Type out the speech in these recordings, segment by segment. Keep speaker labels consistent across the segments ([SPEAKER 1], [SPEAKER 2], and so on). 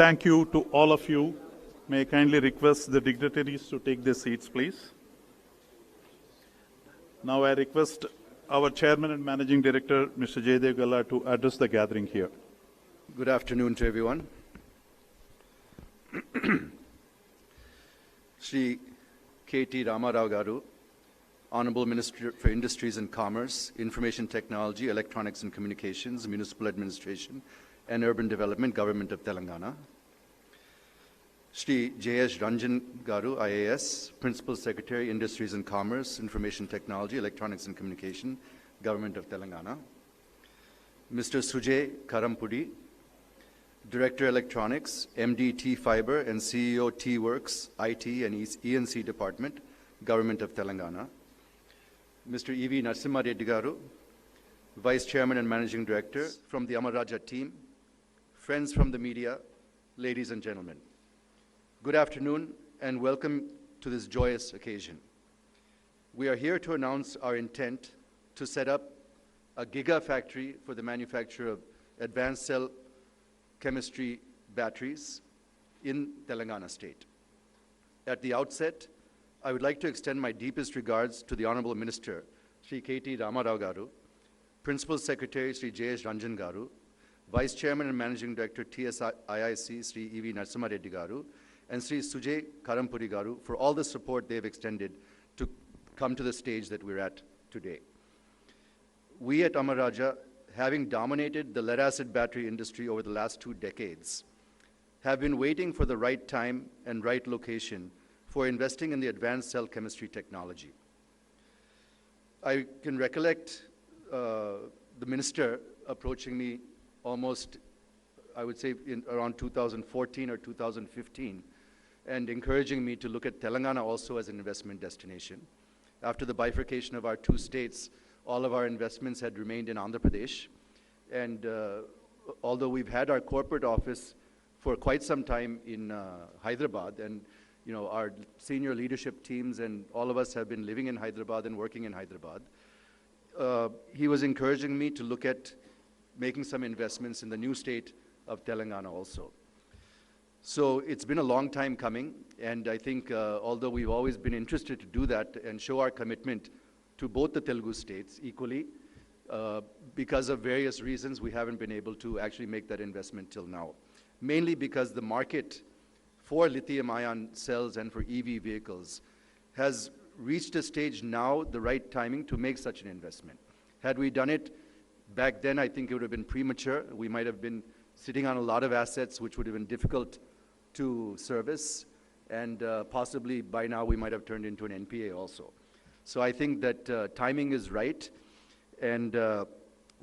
[SPEAKER 1] thank you to all of you. May I kindly request the dignitaries to take their seats, please. Now I request our Chairman and Managing Director, Mr. Jaydev Galla, to address the gathering here.
[SPEAKER 2] Good afternoon to everyone. Shri KT Ramarao Garu, Honorable Minister for Industries and Commerce, Information Technology, Electronics and Communications, Municipal Administration and Urban Development, Government of Telangana. Shri J.S. Ranjan Garu, IAS, Principal Secretary, Industries and Commerce, Information Technology, Electronics and Communication, Government of Telangana. Mr. Sujay Karampudi, Director Electronics, MD T-Fiber and CEO T-Works, IT and ENC Department, Government of Telangana. Mr. E.V. Narasimha Reddy Garu, Vice Chairman and Managing Director from the Amara team, friends from the media, ladies and gentlemen. Good afternoon and welcome to this joyous occasion. We are here to announce our intent to set up a gigafactory for the manufacture of advanced cell chemistry batteries in Telangana state. At the outset, I would like to extend my deepest regards to the Honorable Minister, Shri KT Ramarao Garu, Principal Secretary, Shri J.S. Ranjan Garu, Vice Chairman and Managing Director, TSIIC, Shri E.V. Narasimha Reddy Garu, and Shri Sujay Karampudi Garu for all the support they have extended to come to the stage that we're at today. We at Amara, having dominated the lead-acid battery industry over the last 2 decades, have been waiting for the right time and right location for investing in the advanced cell chemistry technology. I can recollect the minister approaching me almost, I would say, in around 2014 or 2015, and encouraging me to look at Telangana also as an investment destination. After the bifurcation of our 2 states, all of our investments had remained in Andhra Pradesh. And although we've had our corporate office for quite some time in Hyderabad, and our senior leadership teams and all of us have been living in Hyderabad and working in Hyderabad, he was encouraging me to look at making some investments in the new state of Telangana also. So it's been a long time coming, and I think although we've always been interested to do that and show our commitment to both the Telugu states equally, because of various reasons, we haven't been able to actually make that investment till now. Mainly because the market for lithium-ion cells and for EV vehicles has reached a stage now, the right timing to make such an investment. Had we done it back then, I think it would have been premature. We might have been sitting on a lot of assets which would have been difficult to service, and possibly by now we might have turned into an NPA also. So I think that timing is right. And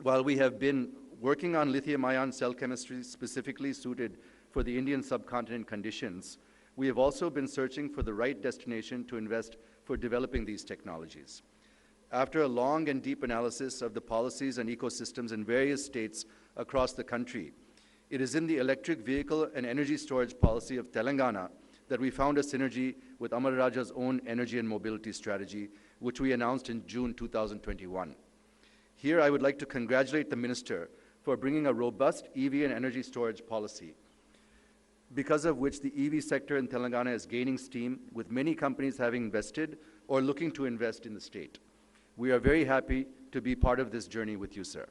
[SPEAKER 2] while we have been working on lithium-ion cell chemistry specifically suited for the Indian subcontinent conditions, we have also been searching for the right destination to invest for developing these technologies. After a long and deep analysis of the policies and ecosystems in various states across the country, it is in the electric vehicle and energy storage policy of Telangana that we found a synergy with Amara Raja's own energy and mobility strategy, which we announced in June 2021. Here, I would like to congratulate the Minister for bringing a robust EV and energy storage policy, because of which the EV sector in Telangana is gaining steam, with many companies having invested or looking to invest in the state. We are very happy to be part of this journey with you, sir.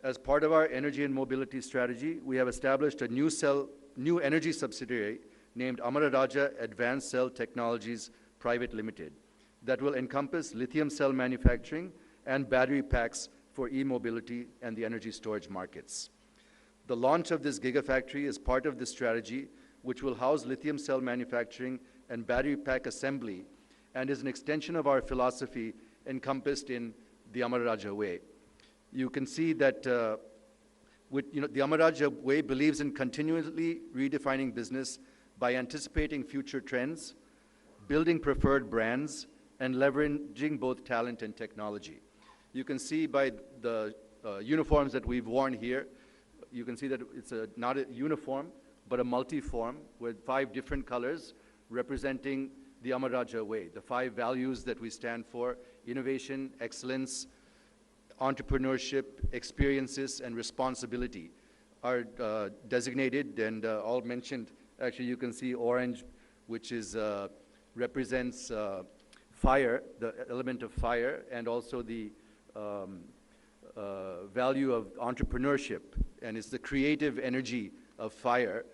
[SPEAKER 2] As part of our energy and mobility strategy, we have established a new energy subsidiary named Amara Raja Advanced Cell Technologies Private Limited that will encompass lithium cell manufacturing and battery packs for e-mobility and the energy storage markets. The launch of this gigafactory is part of this strategy, which will house lithium cell manufacturing and battery pack assembly, and is an extension of our philosophy encompassed in the Amara Raja Way. You can see that the Amara Raja Way believes in continually redefining business by anticipating future trends, building preferred brands, and leveraging both talent and technology. You can see by the uniforms that we've worn here, you can see that it's not a uniform, but a multi-form with 5 different colors representing the Amara Raja Way, the 5 values that we stand for: innovation, excellence, entrepreneurship, experiences, and responsibility are designated and all mentioned. Actually, you can see orange, which is represents fire, the element of fire, and also the value of entrepreneurship, and it's the creative energy of fire,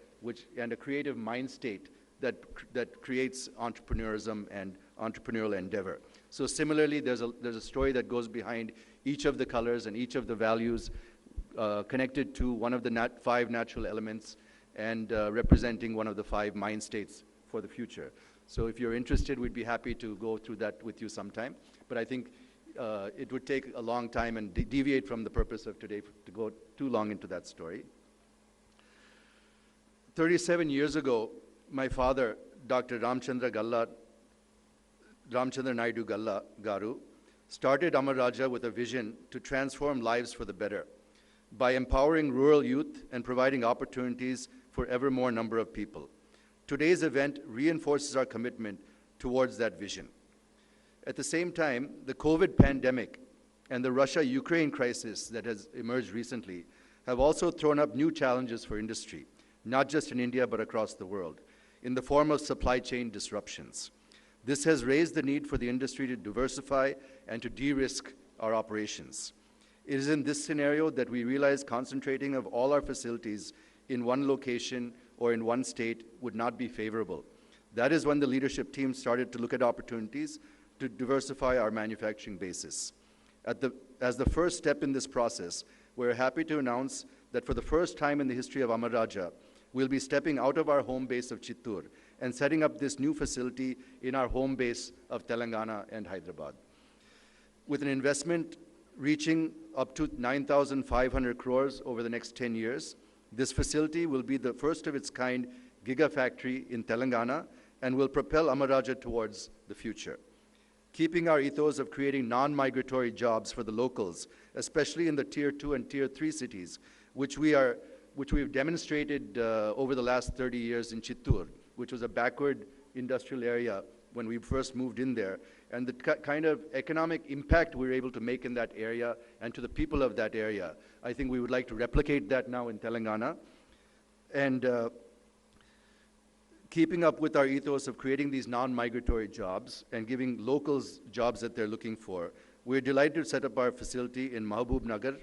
[SPEAKER 2] and a creative mind state that creates entrepreneurism and entrepreneurial endeavor. So similarly, there's a story that goes behind each of the colors and each of the values connected to one of the 5 natural elements and representing one of the 5 mind states for the future. So if you're interested, we'd be happy to go through that with you sometime. But I think it would take a long time and deviate from the purpose of today to go too long into that story. 37 years ago, my father, Dr. Ramchandra Naidu Galla Garu, started Amara with a vision to transform lives for the better by empowering rural youth and providing opportunities for ever more number of people. Today's event reinforces our commitment towards that vision. At the same time, the COVID pandemic and the Russia-Ukraine crisis that has emerged recently have also thrown up new challenges for industry, not just in India but across the world, in the form of supply chain disruptions. This has raised the need for the industry to diversify and to de-risk our operations. It is in this scenario that we realize concentrating of all our facilities in one location or in one state would not be favorable. That is when the leadership team started to look at opportunities to diversify our manufacturing basis. As the first step in this process, we're happy to announce that for the first time in the history of Amara, we'll be stepping out of our home base of Chittoor and setting up this new facility in our home base of Telangana and Hyderabad. With an investment reaching up to 9,500 crores over the next 10 years, this facility will be the first of its kind gigafactory in Telangana and will propel Amara towards the future. Keeping our ethos of creating non-migratory jobs for the locals, especially in the Tier 2 and Tier 3 cities, which we've demonstrated over the last 30 years in Chittoor, which was a backward industrial area when we first moved in there, and the kind of economic impact we were able to make in that area and to the people of that area. I think we would like to replicate that now in Telangana. And keeping up with our ethos of creating these non-migratory jobs and giving locals jobs that they're looking for, we're delighted to set up our facility in Mahabubnagar.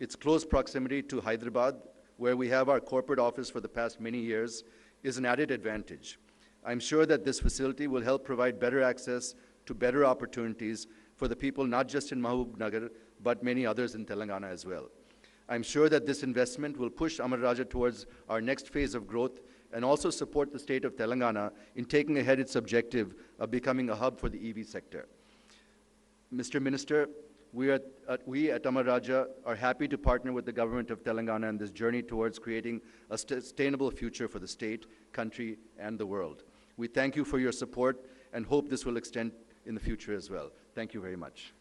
[SPEAKER 2] Its close proximity to Hyderabad, where we have our corporate office for the past many years, is an added advantage. I'm sure that this facility will help provide better access to better opportunities for the people not just in Mahabubnagar, but many others in Telangana as well. I'm sure that this investment will push Amara towards our next phase of growth and also support the state of Telangana in taking ahead its objective of becoming a hub for the EV sector. Mr. Minister, we at Amara are happy to partner with the government of Telangana in this journey towards creating a sustainable future for the state, country, and the world. We thank you for your support and hope this will extend in the future as well. Thank you very much.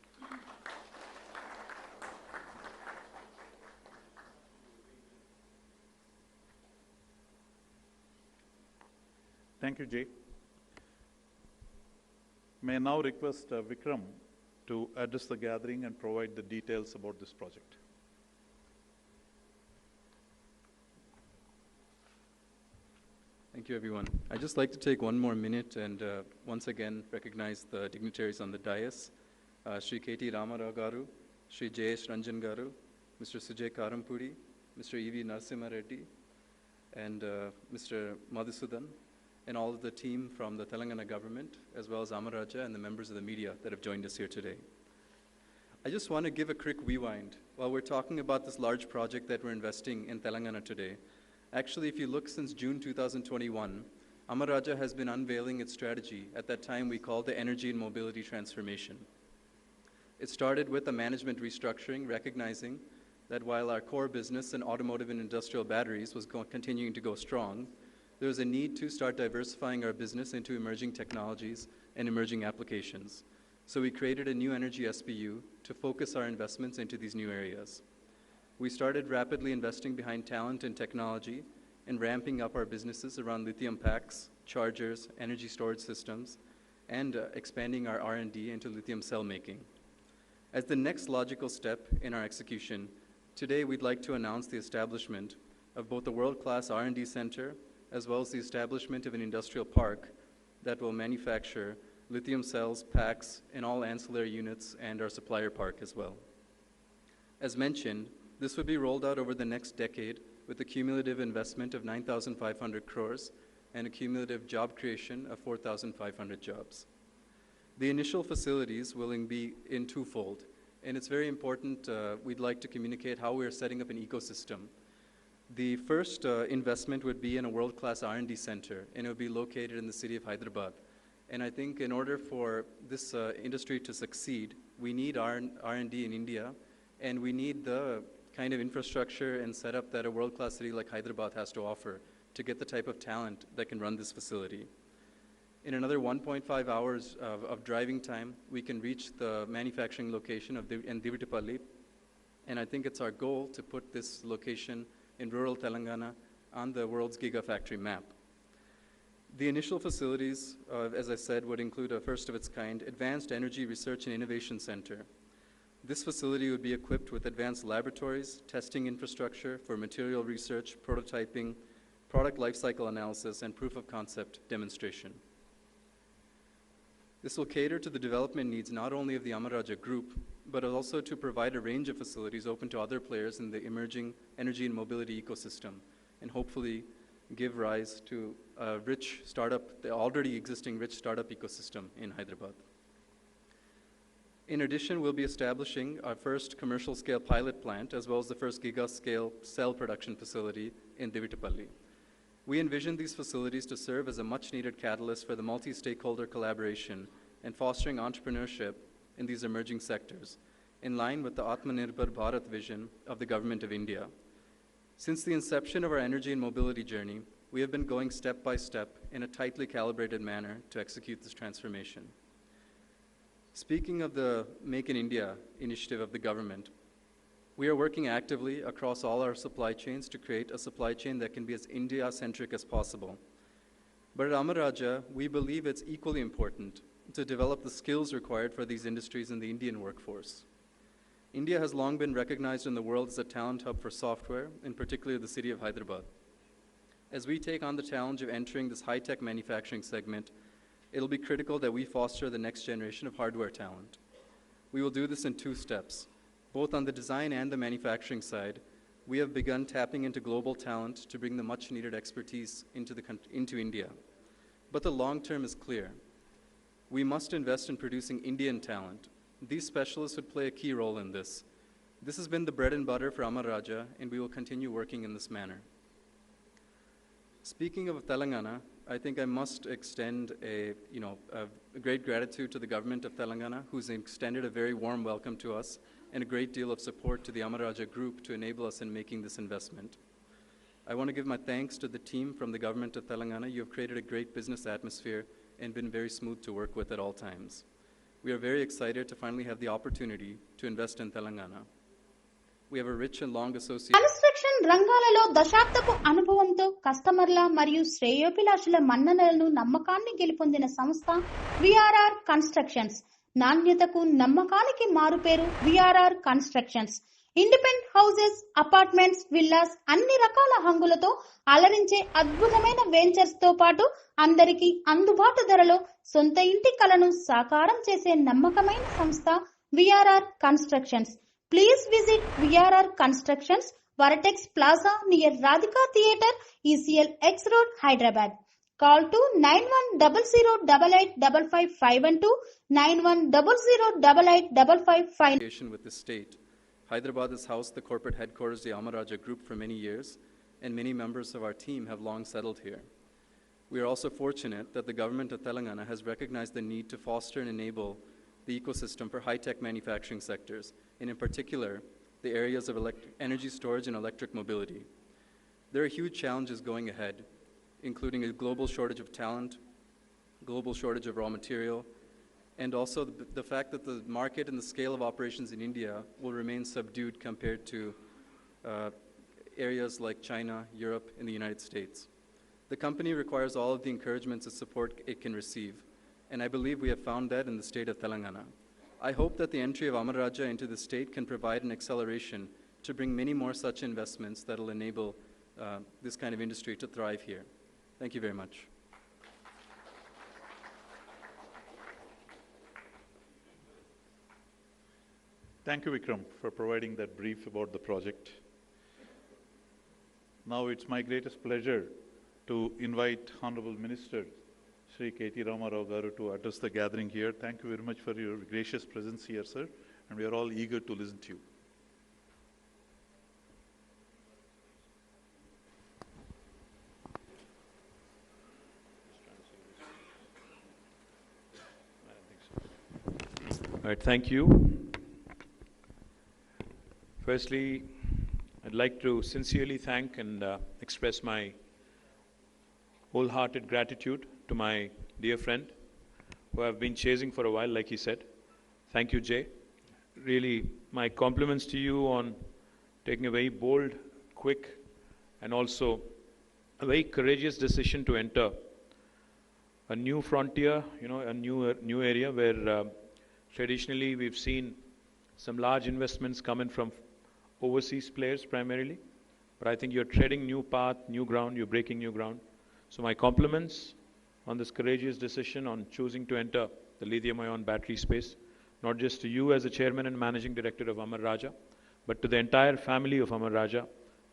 [SPEAKER 1] Thank you, Jay. May I now request Vikram to address the gathering and provide the details about this project.
[SPEAKER 3] Thank you, everyone. I'd just like to take one more minute and once again recognize the dignitaries on the dais, Shri KTR Garu, Shri Jayesh Ranjan Garu, Mr. Sujay Karampudi, Mr. E.V. Narasimha Reddy, and Mr. Madhusudan, and all of the team from the Telangana government, as well as Amara and the members of the media that have joined us here today. I just want to give a quick rewind while we're talking about this large project that we're investing in Telangana today. Actually, if you look since June 2021, Amara has been unveiling its strategy. At that time, we called the Energy and Mobility Transformation. It started with a management restructuring, recognizing that while our core business in automotive and industrial batteries was continuing to go strong, there was a need to start diversifying our business into emerging technologies and emerging applications. So we created a new energy SBU to focus our investments into these new areas. We started rapidly investing behind talent and technology and ramping up our businesses around lithium packs, chargers, energy storage systems, and expanding our R&D into lithium cell making. As the next logical step in our execution, Today, we'd like to announce the establishment of both a world-class R&D center as well as the establishment of an industrial park that will manufacture lithium cells, packs, and all ancillary units, and our supplier park as well. As mentioned, this would be rolled out over the next decade with a cumulative investment of 9,500 crores and a cumulative job creation of 4,500 jobs. The initial facilities will be in twofold, and it's very important, we'd like to communicate how we're setting up an ecosystem. The first investment would be in a world-class R&D center, and it would be located in the city of Hyderabad. And I think in order for this industry to succeed, we need R&D in India, and we need the kind of infrastructure and setup that a world-class city like Hyderabad has to offer to get the type of talent that can run this facility. In another 1.5 hours of driving time, we can reach the manufacturing location in Divitipalli, and I think it's our goal to put this location in rural Telangana on the world's gigafactory map. The initial facilities, as I said, would include a first of its kind Advanced Energy Research and Innovation Center. This facility would be equipped with advanced laboratories, testing infrastructure for material research, prototyping, product lifecycle analysis, and proof of concept demonstration. This will cater to the development needs not only of the Amara Group, but also to provide a range of facilities open to other players in the emerging energy and mobility ecosystem, and hopefully give rise to a rich startup, the already existing rich startup ecosystem in Hyderabad. In addition, we'll be establishing our first commercial scale pilot plant, as well as the first giga-scale cell production facility in Divitipalli. We envision these facilities to serve as a much-needed catalyst for the multi-stakeholder collaboration and fostering entrepreneurship in these emerging sectors, in line with the Atmanirbhar Bharat vision of the Government of India. Since the inception of our energy and mobility journey, we have been going step by step in a tightly calibrated manner to execute this transformation. Speaking of the Make in India initiative of the government, we are working actively across all our supply chains to create a supply chain that can be as India-centric as possible. But at Amara, we believe it's equally important to develop the skills required for these industries in the Indian workforce. India has long been recognized in the world as a talent hub for software, in particular the city of Hyderabad. As we take on the challenge of entering this high-tech manufacturing segment, it'll be critical that we foster the next generation of hardware talent. We will do this in two steps. Both on the design and the manufacturing side, we have begun tapping into global talent to bring the much-needed expertise into India. But the long term is clear. We must invest in producing Indian talent. These specialists would play a key role in this. This has been the bread and butter for Amara, and we will continue working in this manner. Speaking of Telangana, I think I must extend a great gratitude to the government of Telangana, who's extended a very warm welcome to us and a great deal of support to the Amara Group to enable us in making this investment. I want to give my thanks to the team from the government of Telangana. You have created a great business atmosphere and been very smooth to work with at all times. We are very excited to finally have the opportunity to invest in Telangana. We have a rich and long association.
[SPEAKER 4] Construction రంగాలలో దశాబ్దపు అనుభవంతో కస్టమర్ల మరియు శ్రేయోభిలాషుల మన్ననలను నమ్మకాన్ని గెలుపొందిన సంస్థ VRR constructions. నాణ్యతకు నమ్మకానికి మారుపేరు VRR constructions. Independent houses, apartments, villas అన్ని రకాల హంగులతో అలరించే అద్భుతమైన వెంచర్స్ తో పాటు అందరికీ అందుబాటు ధరలో సొంత ఇంటి కలను సాకారం చేసే నమ్మకమైన సంస్థ VRR constructions. Please visit VRR Constructions, Varatex Plaza near Radhika Theatre, ECL X Road, Hyderabad. Call to 9100885552, 9100885559.
[SPEAKER 3] With the state, Hyderabad has housed the corporate headquarters of the Amara Group for many years, and many members of our team have long settled here. We are also fortunate that the government of Telangana has recognized the need to foster and enable the ecosystem for high-tech manufacturing sectors, and in particular, the areas of energy storage and electric mobility. There are huge challenges going ahead, including a global shortage of talent, global shortage of raw material, and also the fact that the market and the scale of operations in India will remain subdued compared to areas like China, Europe, and the United States. The company requires all of the encouragements and support it can receive, and I believe we have found that in the state of Telangana. I hope that the entry of Amara into the state can provide an acceleration to bring many more such investments that will enable this kind of industry to thrive here. Thank you very much.
[SPEAKER 1] Thank you, Vikram, for providing that brief about the project. Now it's my greatest pleasure to invite Honorable Minister Shri KT Rama Rao Garu to address the gathering here. Thank you very much for your gracious presence here, sir, and we are all eager to listen to you.
[SPEAKER 5] All right, thank you. Firstly, I'd like to sincerely thank and express my wholehearted gratitude to my dear friend who I've been chasing for a while, like he said. Thank you, Jay. Really, my compliments to you on taking a very bold, quick, and also a very courageous decision to enter a new frontier, a new area where traditionally we've seen some large investments coming from overseas players primarily, but I think you're treading new path, new ground, you're breaking new ground. So my compliments on this courageous decision on choosing to enter the lithium-ion battery space, not just to you as the chairman and managing director of Amara Raja, but to the entire family of Amara Raja.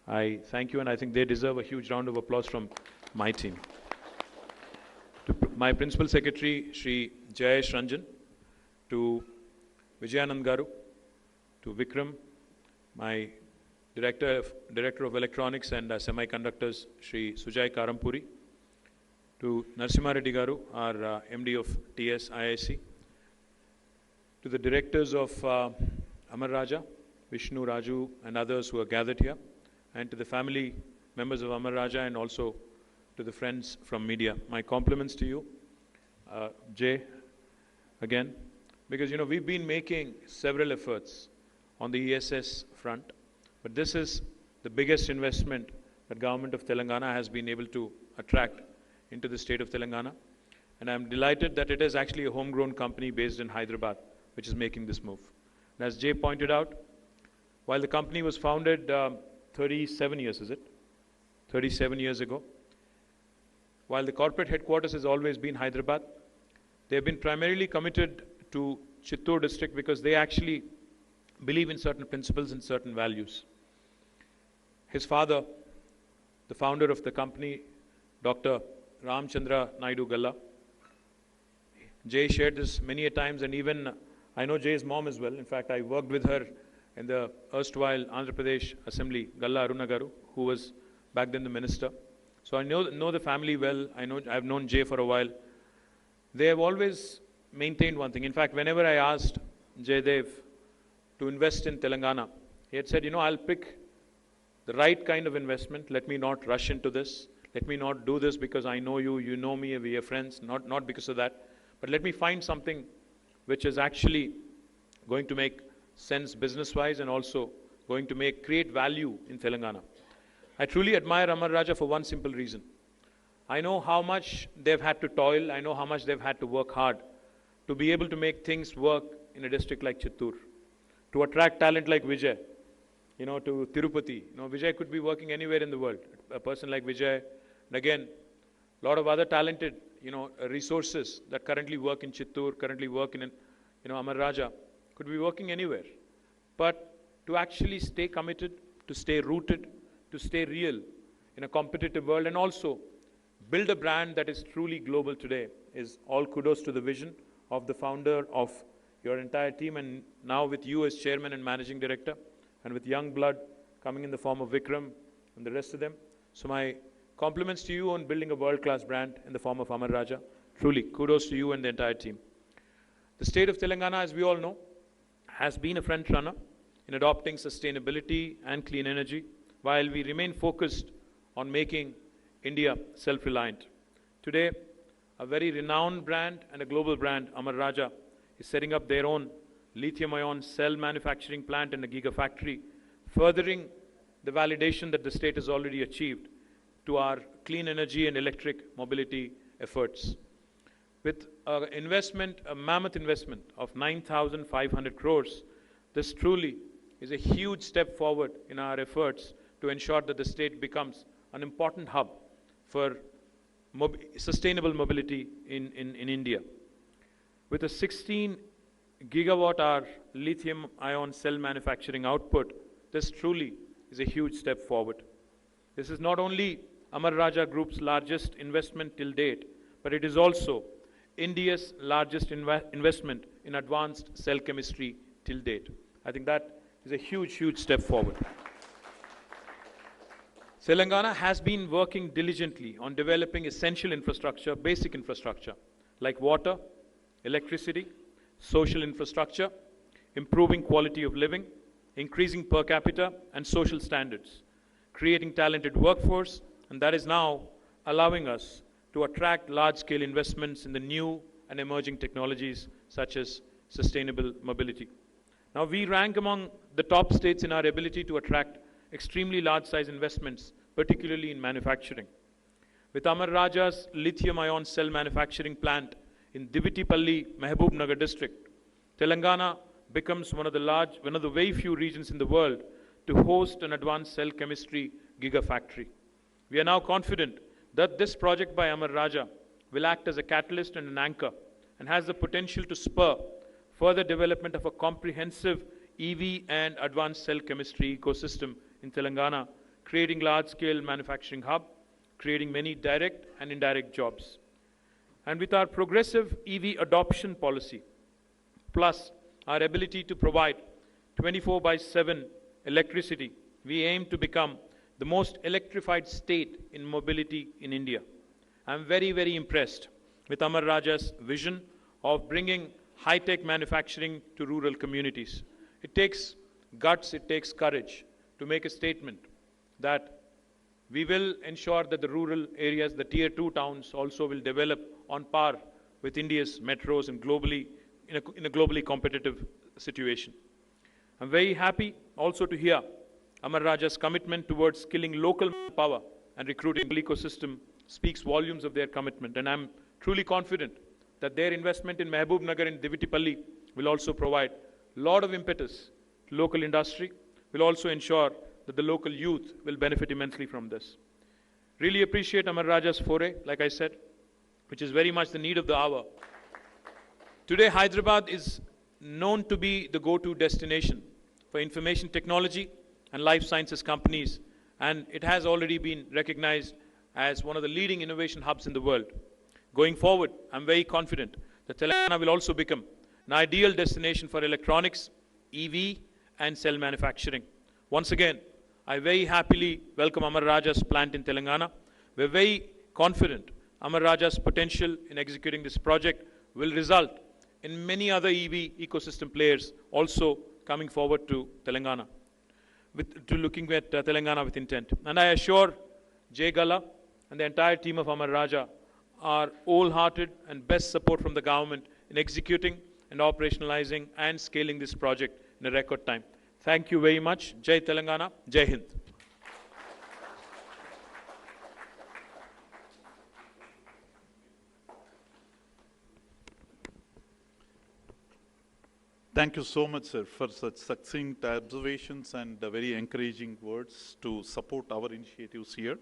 [SPEAKER 5] I thank you, and I think they deserve a huge round of applause from my team. To my principal secretary, Shri Jayesh Ranjan, to Vijayanand Garu, to Vikram, my Director of Electronics and Semiconductors, Shri Sujay Karampuri, to Narasimha Reddy Garu, our MD of TS IIC, to the directors of Amara Raja, Vishnu, Raju, and others who are gathered here, and to the family members of Amara Raja, and also to the friends from media. My compliments to you, Jay, again, because we've been making several efforts on the ESS front, but this is the biggest investment that government of Telangana has been able to attract into the state of Telangana, and I'm delighted that it is actually a homegrown company based in Hyderabad which is making this move. And as Jay pointed out, while the company was founded 37 years, 37 years ago, while the corporate headquarters has always been Hyderabad, they have been primarily committed to Chittoor district because they actually believe in certain principles and certain values. His father, the founder of the company, Dr. Ramchandra Naidu Galla, Jay shared this many a times, and even I know Jay's mom as well. In fact, I worked with her in the erstwhile Andhra Pradesh Assembly, Galla Aruna Garu, who was back then the minister. So I know the family well. I've known Jay for a while. They have always maintained one thing. In fact, whenever I asked Jaydev to invest in Telangana, he had said, I'll pick the right kind of investment. Let me not rush into this. Let me not do this because I know you, you know me, we are friends, not because of that. But let me find something which is actually going to make sense business-wise and also going to create value in Telangana. I truly admire Amara Raja for one simple reason. I know how much they've had to toil. I know how much they've had to work hard to be able to make things work in a district like Chittoor, to attract talent like Vijay, to Tirupati. Vijay could be working anywhere in the world. A person like Vijay, and again, a lot of other talented, resources that currently work in Chittoor, currently work in, Amara Raja, could be working anywhere. But to actually stay committed, to stay rooted, to stay real in a competitive world, and also build a brand that is truly global today is all kudos to the vision of the founder, of your entire team, and now with you as chairman and managing director, and with young blood coming in the form of Vikram and the rest of them. So my compliments to you on building a world-class brand in the form of Amara Raja. Truly, kudos to you and the entire team. The state of Telangana, as we all know, has been a front runner in adopting sustainability and clean energy, while we remain focused on making India self-reliant. Today, a very renowned brand and a global brand, Amara Raja, is setting up their own lithium-ion cell manufacturing plant and a gigafactory, furthering the validation that the state has already achieved to our clean energy and electric mobility efforts. With a mammoth investment of 9,500 crores, this truly is a huge step forward in our efforts to ensure that the state becomes an important hub for sustainable mobility in India. With a 16 gigawatt hour lithium ion cell manufacturing output, this truly is a huge step forward. This is not only Amara Raja Group's largest investment till date, but it is also India's largest investment in advanced cell chemistry till date. I think that is a huge, huge step forward. Telangana has been working diligently on developing essential infrastructure, basic infrastructure, like water, electricity, social infrastructure, improving quality of living, increasing per capita and social standards, creating talented workforce, and that is now allowing us to attract large-scale investments in the new and emerging technologies such as sustainable mobility. Now, we rank among the top states in our ability to attract extremely large-size investments, particularly in manufacturing. With Amara Raja's lithium-ion cell manufacturing plant in Divitipalli, Mehboob district, Telangana becomes one of the very few regions in the world to host an advanced cell chemistry gigafactory. We are now confident that this project by Amara Raja will act as a catalyst and an anchor and has the potential to spur further development of a comprehensive EV and advanced cell chemistry ecosystem in Telangana, creating large-scale manufacturing hub, creating many direct and indirect jobs. And with our progressive EV adoption policy, plus our ability to provide 24/7 electricity, we aim to become the most electrified state in mobility in India. I'm very, very impressed with Amara Raja's vision of bringing high-tech manufacturing to rural communities. It takes guts, it takes courage to make a statement that we will ensure that the rural areas, the tier 2 towns also will develop on par with India's metros and globally, in a globally competitive situation. I'm very happy also to hear Amara Raja's commitment towards skilling local power and recruiting the ecosystem speaks volumes of their commitment, and I'm truly confident that their investment in Mehboob Nagar and Divitipalli will also provide a lot of impetus to local industry, will also ensure that the local youth will benefit immensely from this. Really appreciate Amara Raja's foray, like I said, which is very much the need of the hour. Today, Hyderabad is known to be the go-to destination for information technology and life sciences companies, and it has already been recognized as one of the leading innovation hubs in the world. Going forward, I'm very confident that Telangana will also become an ideal destination for electronics, EV, and cell manufacturing. Once again, I very happily welcome Amara Raja's plant in Telangana. We're very confident Amara Raja's potential in executing this project will result in many other EV ecosystem players also coming forward to Telangana, looking at Telangana with intent. And I assure Jay Gala and the entire team of Amara Raja our wholehearted and best support from the government in executing and operationalizing and scaling this project in a record time. Thank you very much. Jai Telangana, Jai Hind.
[SPEAKER 1] Thank you so much, sir, for such succinct observations and very encouraging words to support our initiatives here.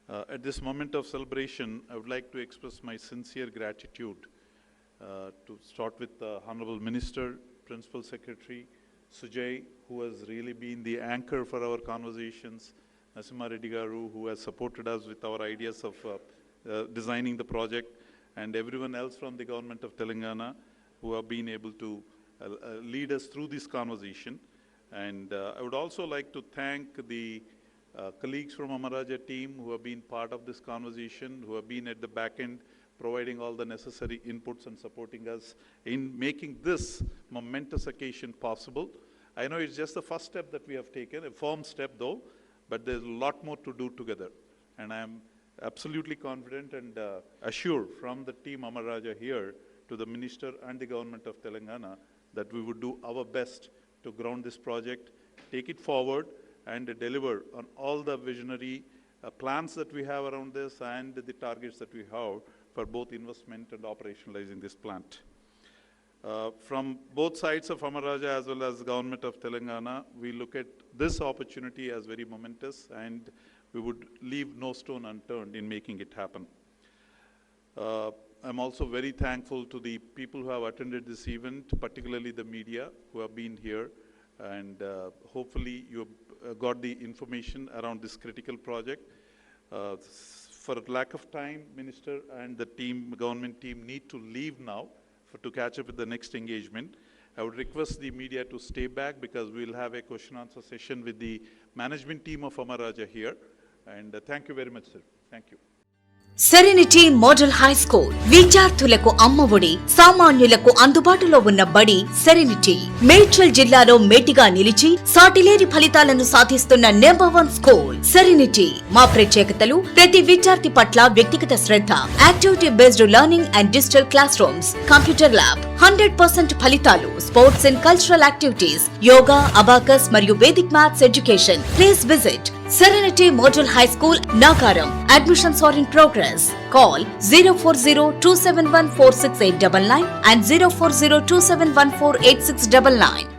[SPEAKER 1] At this moment of celebration, I would like to express my sincere gratitude to start with the Honorable Minister, Principal Secretary, Sujay, who has really been the anchor for our conversations, Nasimha Reddy Garu, who has supported us with our ideas of designing the project, and everyone else from the government of Telangana who have been able to lead us through this conversation. And I would also like to thank the colleagues from Amara Raja team who have been part of this conversation, who have been at the back end providing all the necessary inputs and supporting us in making this momentous occasion possible. I know it's just the first step that we have taken, a firm step though, but there's a lot more to do together. And I'm absolutely confident and assured from the team Amara Raja here to the Minister and the Government of Telangana that we would do our best to ground this project, take it forward, and deliver on all the visionary plans that we have around this and the targets that we have for both investment and operationalizing this plant. From both sides of Amara as well as the government of Telangana, we look at this opportunity as very momentous, and we would leave no stone unturned in making it happen. I'm also very thankful to the people who have attended this event, particularly the media who have been here, and hopefully you have got the information around this critical project. For lack of time, Minister and the team, government team need to leave now to catch up with the next engagement. I would request the media to stay back because we'll have a question answer session with the management team of Amara here. And thank you very much, sir. Thank you.
[SPEAKER 6] Serenity model high school విద్యార్థులకు అమ్మఒడి సామాన్యులకు అందుబాటులో ఉన్న బడి serenity Medchal జిల్లాలో మేటిగా నిలిచి సాటిలేని ఫలితాలను సాధిస్తున్న నంబర్ 1 స్కూల్ సెరెనిటీ. మా ప్రత్యేకతలు ప్రతి విద్యార్థి పట్ల వ్యక్తిగత శ్రద్ధ, activity based learning and digital classrooms, computer lab, 100% ఫలితాలు, sports and cultural activities, yoga, abacus మరియు vedic maths education. Please visit Serenity Model High School, Nagaram. Admissions are in progress. Call 040-271-46899 and 040-271-48699.